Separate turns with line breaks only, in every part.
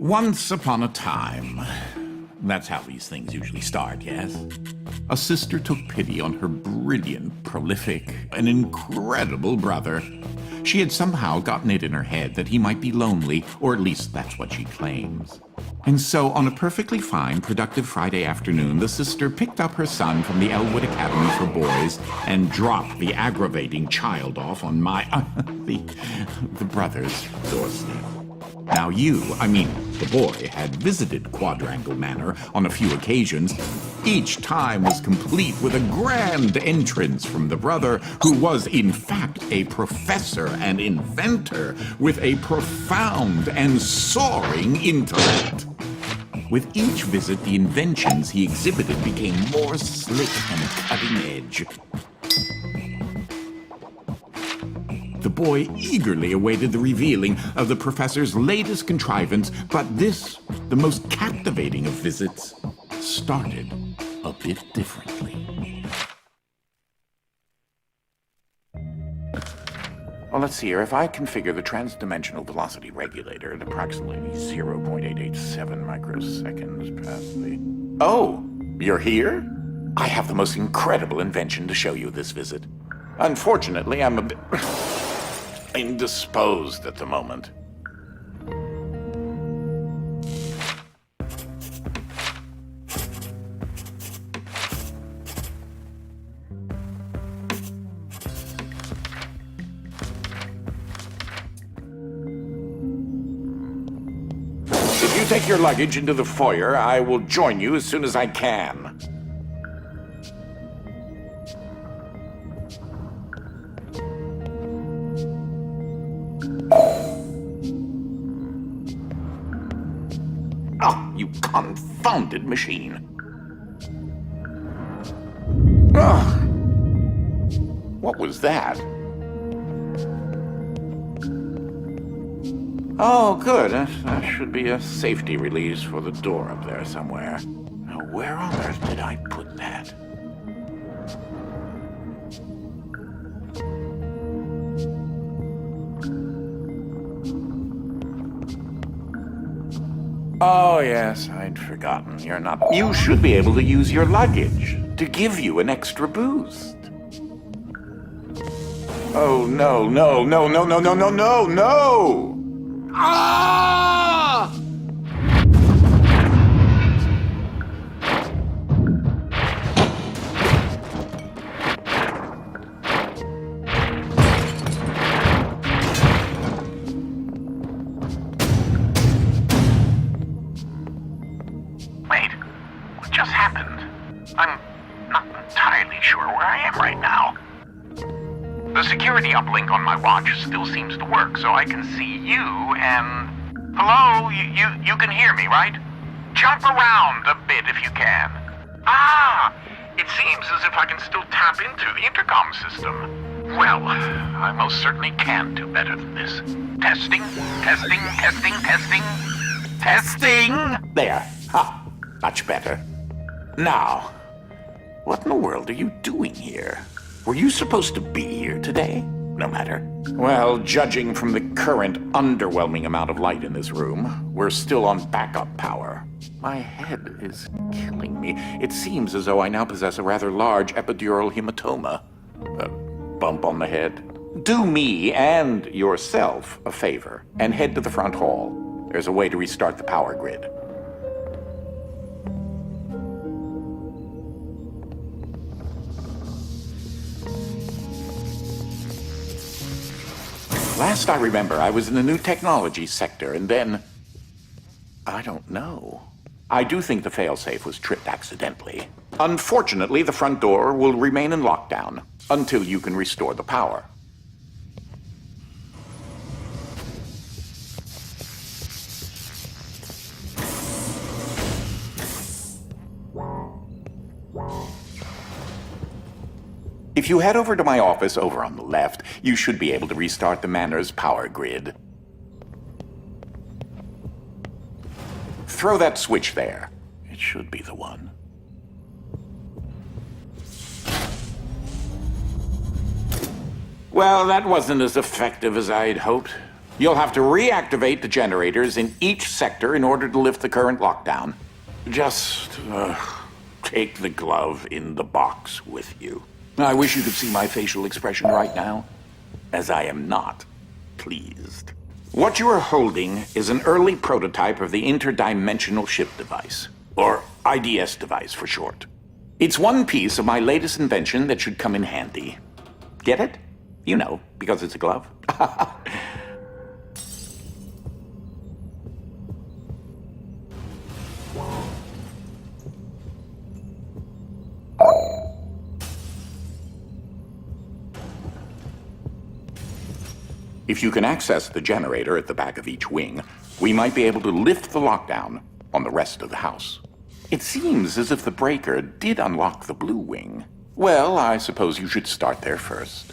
Once upon a time. That's how these things usually start, yes? A sister took pity on her brilliant, prolific, and incredible brother. She had somehow gotten it in her head that he might be lonely, or at least that's what she claims. And so, on a perfectly fine, productive Friday afternoon, the sister picked up her son from the Elwood Academy for Boys and dropped the aggravating child off on the brother's doorstep. Now the boy, had visited Quadrangle Manor on a few occasions. Each time was complete with a grand entrance from the brother, who was in fact a professor and inventor with a profound and soaring intellect. With each visit, the inventions he exhibited became more slick and cutting edge. The boy eagerly awaited the revealing of the professor's latest contrivance, but this, the most captivating of visits, started a bit differently. Well, let's see here. If I configure the transdimensional velocity regulator at approximately 0.887 microseconds past the... Oh, you're here? I have the most incredible invention to show you this visit. Unfortunately, I'm a bit... indisposed at the moment. If you take your luggage into the foyer, I will join you as soon as I can. Oh, you confounded machine. Ugh. What was that? Oh, good. That should be a safety release for the door up there somewhere. Now, where on earth did I put that? Oh, yes, I'd forgotten. You should be able to use your luggage to give you an extra boost. Oh, no, no, no, no, no, no, no, no, no! Ah! Wait, what just happened? I'm not entirely sure where I am right now. The security uplink on my watch still seems to work, so I can see you and... Hello? You can hear me, right? Jump around a bit if you can. Ah! It seems as if I can still tap into the intercom system. Well, I most certainly can do better than this. Testing, testing, testing, testing, testing! There. Ha! Much better. Now, what in the world are you doing here? Were you supposed to be here today? No matter. Well, judging from the current underwhelming amount of light in this room, we're still on backup power. My head is killing me. It seems as though I now possess a rather large epidural hematoma. A bump on the head. Do me and yourself a favor and head to the front hall. There's a way to restart the power grid. Last I remember, I was in the new technology sector, and then... I don't know. I do think the failsafe was tripped accidentally. Unfortunately, the front door will remain in lockdown until you can restore the power. If you head over to my office over on the left, you should be able to restart the manor's power grid. Throw that switch there. It should be the one. Well, that wasn't as effective as I'd hoped. You'll have to reactivate the generators in each sector in order to lift the current lockdown. Just take the glove in the box with you. I wish you could see my facial expression right now, as I am not pleased. What you are holding is an early prototype of the interdimensional shift device, or IDS device for short. It's one piece of my latest invention that should come in handy. Get it? You know, because it's a glove. If you can access the generator at the back of each wing, we might be able to lift the lockdown on the rest of the house. It seems as if the breaker did unlock the blue wing. Well, I suppose you should start there first.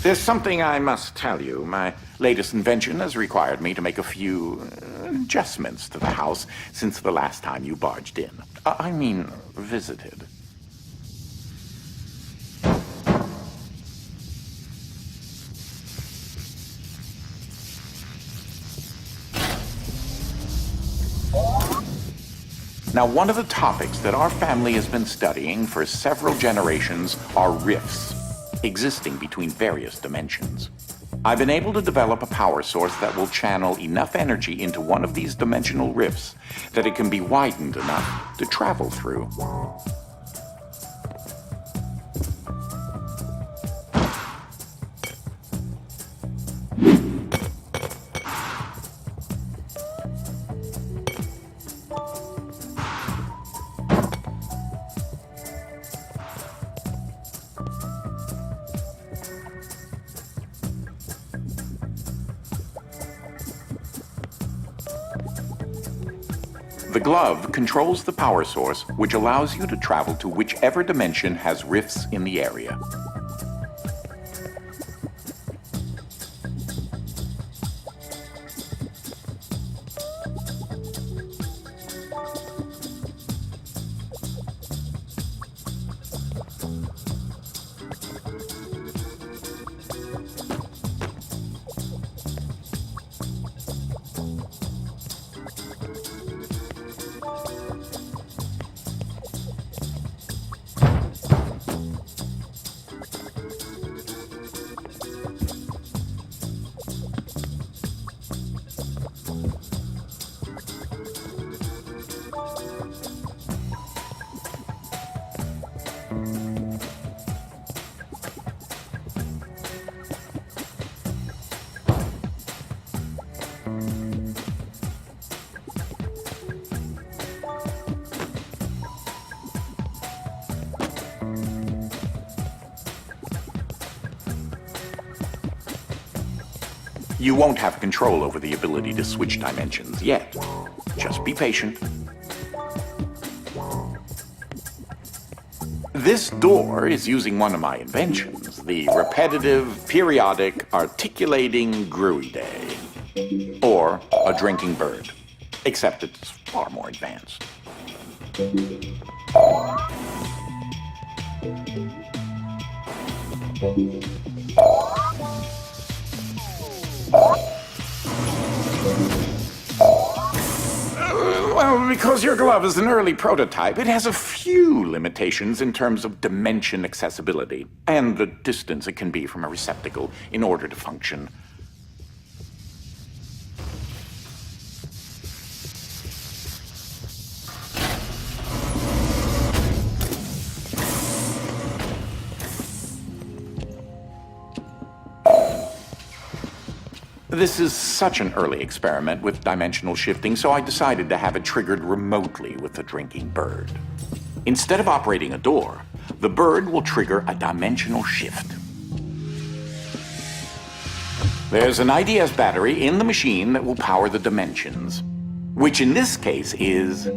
There's something I must tell you. My latest invention has required me to make a few adjustments to the house since the last time you barged in. I mean, visited. Now, one of the topics that our family has been studying for several generations are rifts existing between various dimensions. I've been able to develop a power source that will channel enough energy into one of these dimensional rifts that it can be widened enough to travel through. The glove controls the power source, which allows you to travel to whichever dimension has rifts in the area. You won't have control over the ability to switch dimensions yet. Just be patient. This door is using one of my inventions, the repetitive, periodic, articulating gruidae, or a drinking bird, except it's far more advanced. Well, because your glove is an early prototype, it has a few limitations in terms of dimension accessibility and the distance it can be from a receptacle in order to function. This is such an early experiment with dimensional shifting, so I decided to have it triggered remotely with the drinking bird. Instead of operating a door, the bird will trigger a dimensional shift. There's an IDS battery in the machine that will power the dimensions, which in this case is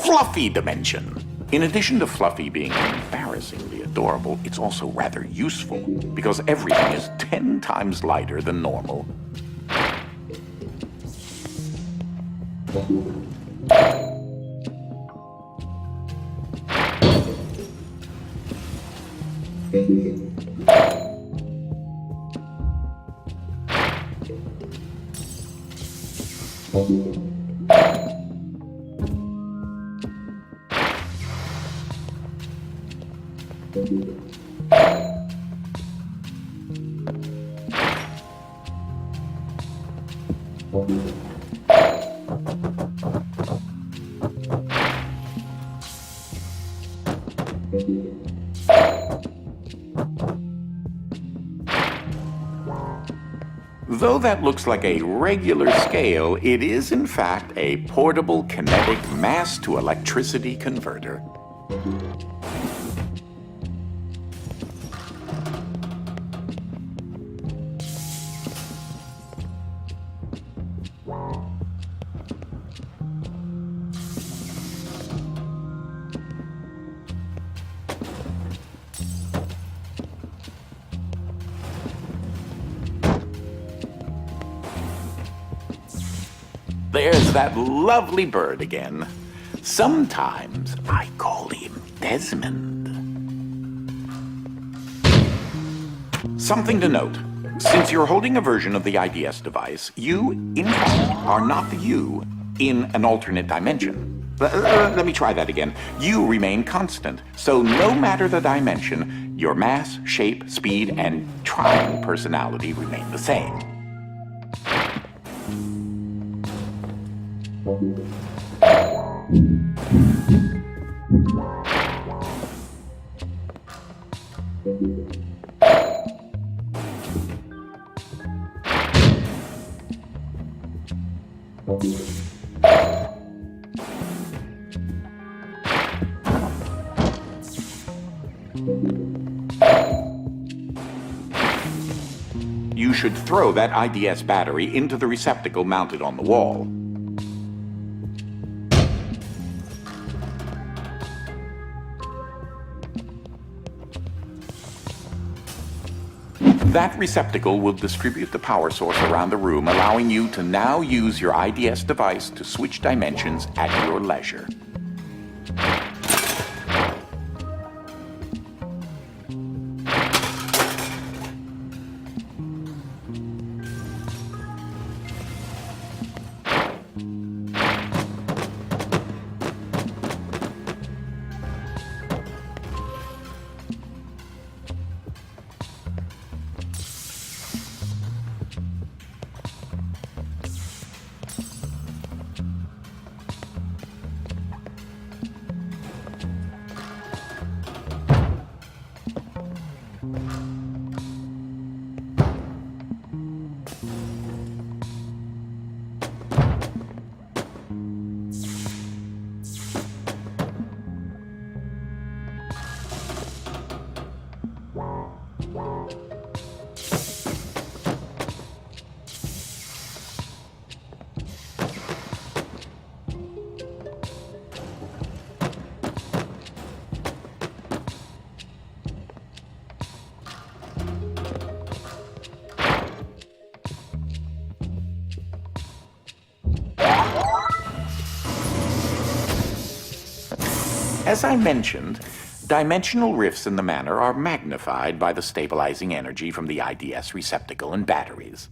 Fluffy Dimension. In addition to Fluffy being embarrassingly adorable, it's also rather useful because everything is 10 times lighter than normal. Though that looks like a regular scale, it is in fact a portable kinetic mass-to-electricity converter. There's that lovely bird again. Sometimes I call him Desmond. Something to note. Since you're holding a version of the IDS device, you, in fact, are not the you in an alternate dimension. Let me try that again. You remain constant, so no matter the dimension, your mass, shape, speed, and trying personality remain the same. You should throw that IDS battery into the receptacle mounted on the wall. That receptacle will distribute the power source around the room, allowing you to now use your IDS device to switch dimensions at your leisure. As I mentioned, dimensional rifts in the manor are magnified by the stabilizing energy from the IDS receptacle and batteries.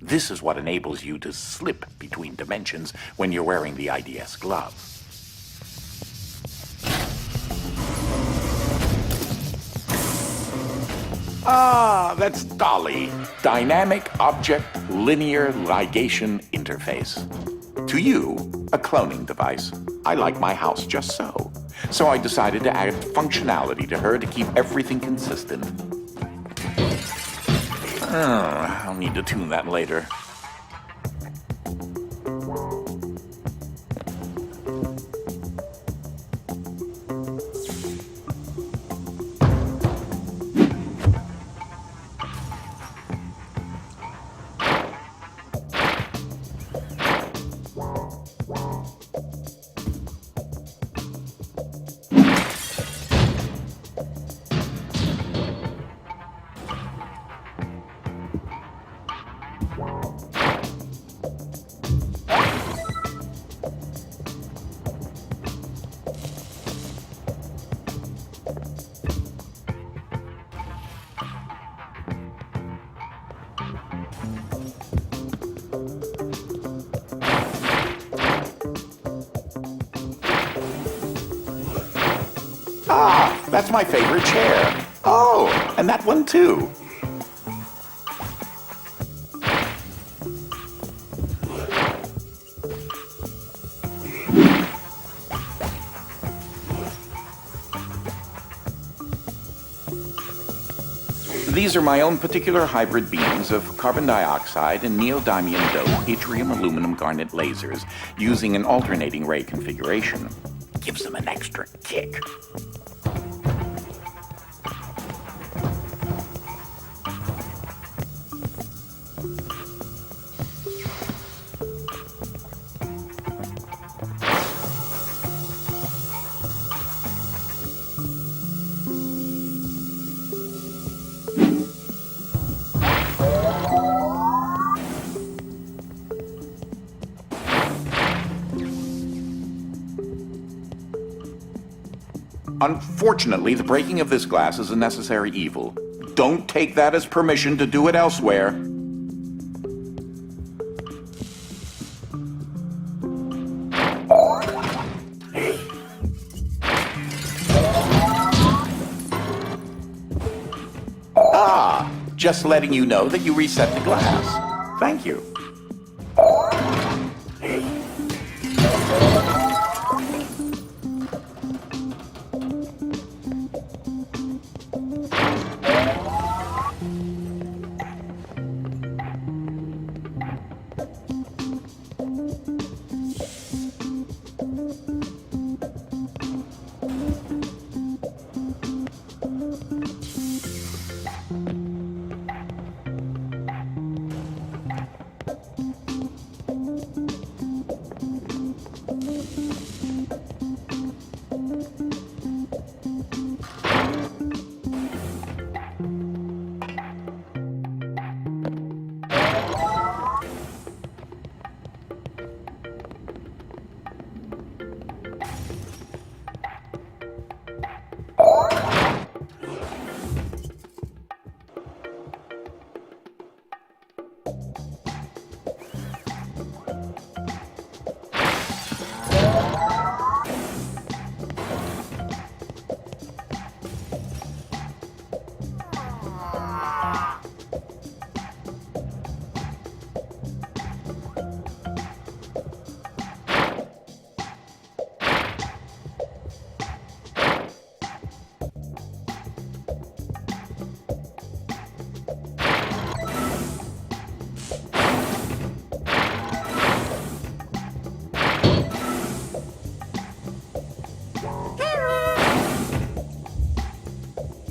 This is what enables you to slip between dimensions when you're wearing the IDS glove. Ah, that's DOLI, Dynamic Object Linear Ligation Interface. To you, a cloning device. I like my house just so. So I decided to add functionality to her to keep everything consistent. I'll need to tune that later. That's my favorite chair. Oh, and that one too. These are my own particular hybrid beams of carbon dioxide and neodymium doped yttrium aluminum garnet lasers using an alternating ray configuration. Gives them an extra kick. Unfortunately, the breaking of this glass is a necessary evil. Don't take that as permission to do it elsewhere. Ah, just letting you know that you reset the glass. Thank you.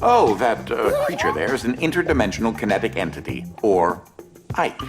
Oh, that creature there is an interdimensional kinetic entity, or Ike.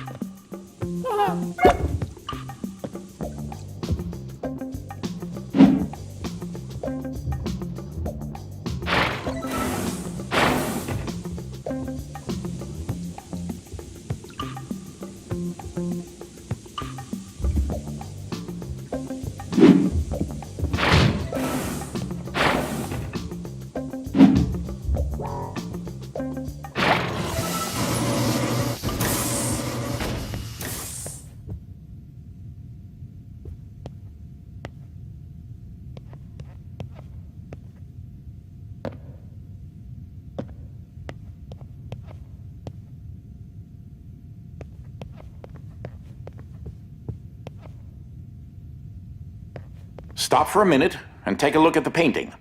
Stop for a minute and take a look at the painting.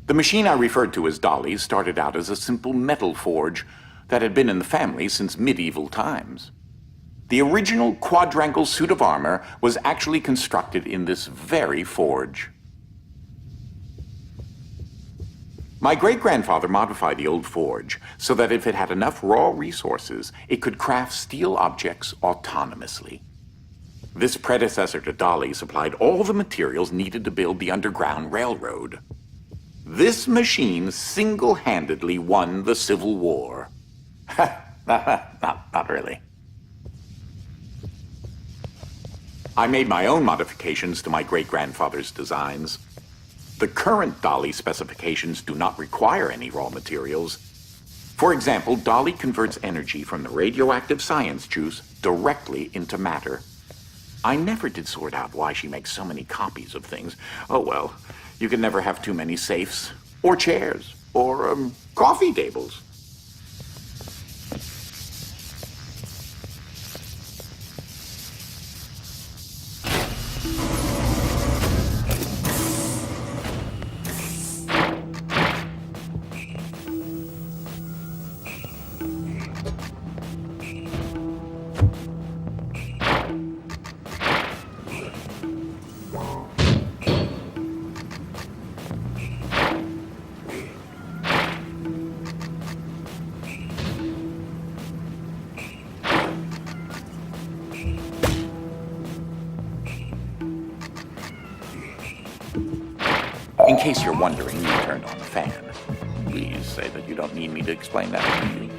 The machine I referred to as Dolly started out as a simple metal forge that had been in the family since medieval times. The original quadrangle suit of armor was actually constructed in this very forge. My great-grandfather modified the old forge so that if it had enough raw resources, it could craft steel objects autonomously. This predecessor to Dolly supplied all the materials needed to build the Underground Railroad. This machine single-handedly won the Civil War. Not really. I made my own modifications to my great-grandfather's designs. The current Dolly specifications do not require any raw materials. For example, Dolly converts energy from the radioactive science juice directly into matter. I never did sort out why she makes so many copies of things. Oh well, You can never have too many safes, or chairs, or coffee tables. In case you're wondering, you turned on the fan. Please say that you don't need me to explain that to you.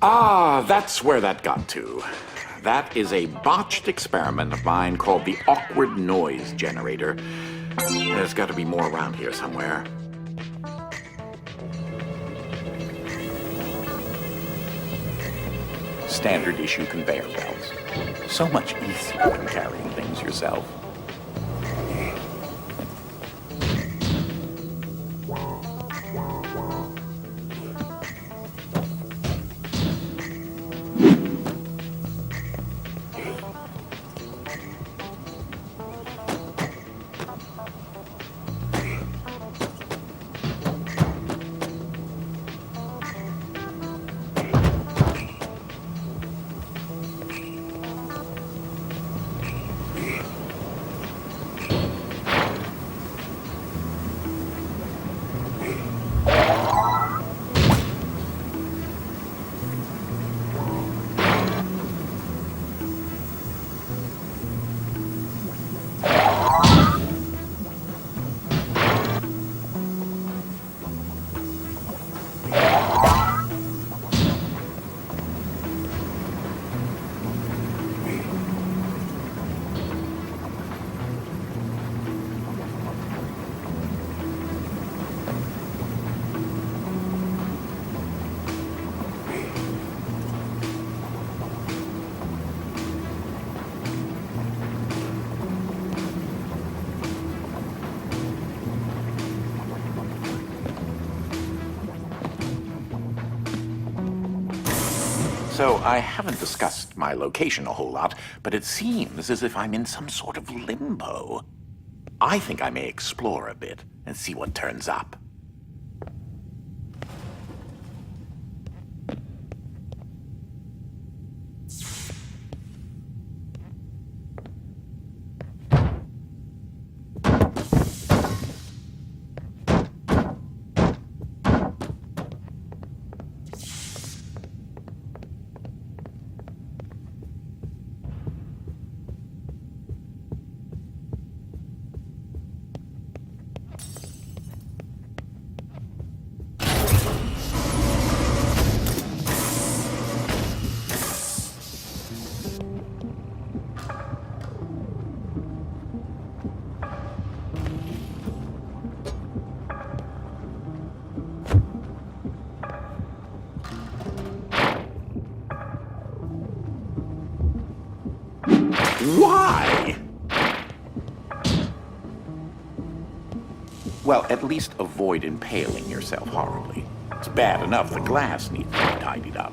Ah, that's where that got to. That is a botched experiment of mine called the awkward noise generator. There's got to be more around here somewhere. Standard issue conveyor belts. So much easier than carrying things yourself. So I haven't discussed my location a whole lot, but it seems as if I'm in some sort of limbo. I think I may explore a bit and see what turns up. Why? Well, at least avoid impaling yourself horribly. It's bad enough the glass needs to be tidied up.